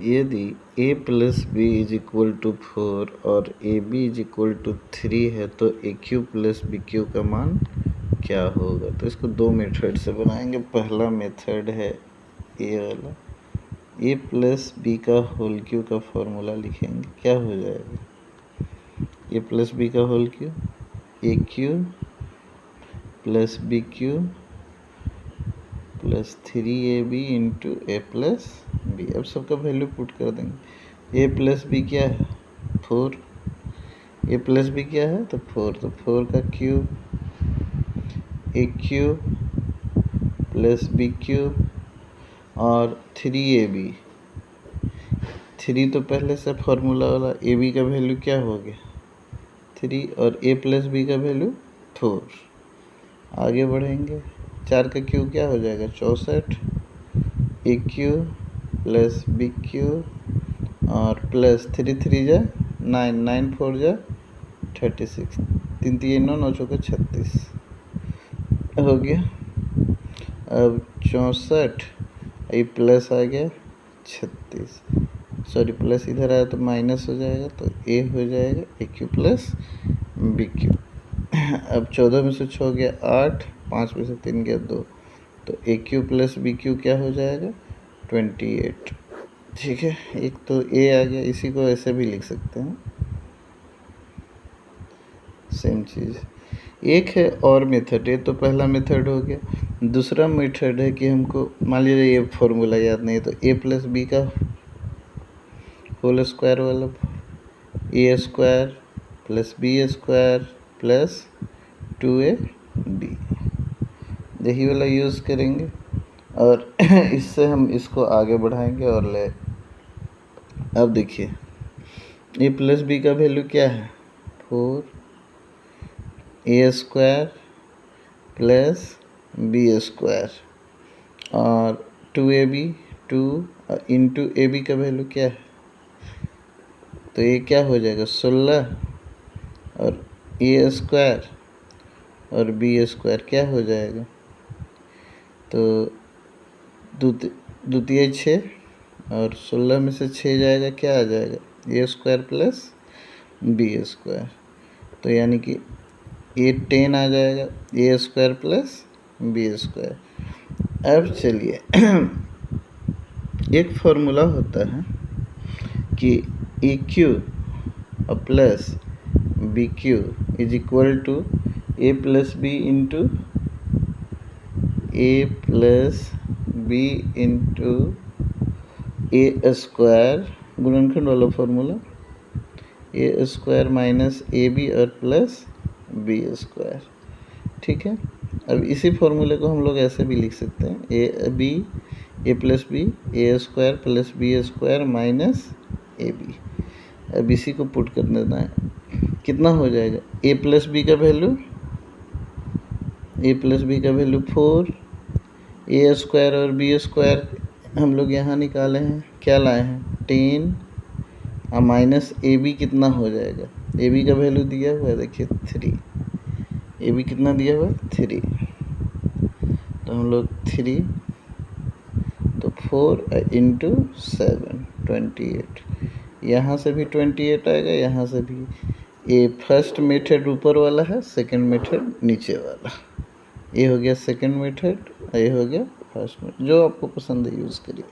यदि a plus B is equal to 4 और A B is equal to 3 है तो A cube plus B cube का मान क्या होगा। तो इसको दो मेथड से बनाएंगे। पहला मेथड है ये वाला, ए प्लस बी का होल क्यू का फॉर्मूला लिखेंगे। क्या हो जाएगा, ए प्लस बी का whole cube A cube plus B cube plus 3ab into A plus B. अब सबका वैल्यू पुट कर देंगे। ए प्लस बी क्या है 4, ए प्लस बी क्या है तो 4, तो 4 का क्यूब ए क्यूब प्लस बी क्यूब और 3ab। 3 तो पहले से फार्मूला वाला, ए बी का वैल्यू क्या हो गया 3 और ए प्लस बी का वैल्यू 4। आगे बढ़ेंगे, 4 का क्यूब क्या हो जाएगा 64, ए क्यूब प्लस बी क्यूब और प्लस 3 3 जा 9, 9 4 जा 36, 3 3 9 9 चौके 36 हो गया। अब 64 ये प्लस आ गया 36, सॉरी प्लस इधर आया तो माइनस हो जाएगा, तो ए हो जाएगा ए क्यू प्लस बी क्यू। अब 14 में से 6 गया 8, 5 में से 3 गया 2, तो A cube plus B Q क्या हो जाएगा 28। ठीक है, एक तो ए आ गया, इसी को ऐसे भी लिख सकते हैं, सेम चीज़। एक है और मेथड, ये तो पहला मेथड हो गया। दूसरा मेथड है कि हमको मान लीजिए ये फॉर्मूला याद नहीं है, तो ए प्लस बी का होल स्क्वायर वाला A square plus B square plus 2ab, यही वाला यूज़ करेंगे और इससे हम इसको आगे बढ़ाएंगे और ले। अब देखिए ए प्लस बी का वैल्यू क्या है 4 ए स्क्वायर प्लस बी स्क्वायर और 2ab 2 इंटू ए बी का वैल्यू क्या है, तो ये क्या हो जाएगा 16 और ए स्क्वायर और बी स्क्वायर क्या हो जाएगा, तो द्वितीय 6 और 16 में से 6 जाएगा क्या आ जाएगा A square plus B square, तो यानी कि ये 10 आ जाएगा A square plus B square. अब चलिए एक फॉर्मूला होता है कि A cube plus B cube is equal to A plus B into A plus B into A square, गुणनखंड वाला formula, A square minus A B और प्लस बी स्क्वायर। ठीक है, अब इसी फॉर्मूले को हम लोग ऐसे भी लिख सकते हैं, A plus B A square plus B square minus A B. अब इसी को पुट कर देना है, कितना हो जाएगा ए प्लस बी का वैल्यू 4, ए स्क्वायर और बी स्क्वायर हम लोग यहाँ निकाले हैं, क्या लाए हैं 10 और माइनस ए बी कितना हो जाएगा, ए बी का वैल्यू दिया हुआ है देखिए 3, ए बी कितना दिया हुआ है 3, तो हम लोग 3 तो 4 इंटू 7 28, यहाँ से भी 28 आएगा, यहाँ से भी। ये फर्स्ट मेथड ऊपर वाला है, सेकंड मेथड नीचे वाला। ये हो गया सेकंड मेथड, ये हो गया फर्स्ट मेथड, जो आपको पसंद है यूज़ करिए।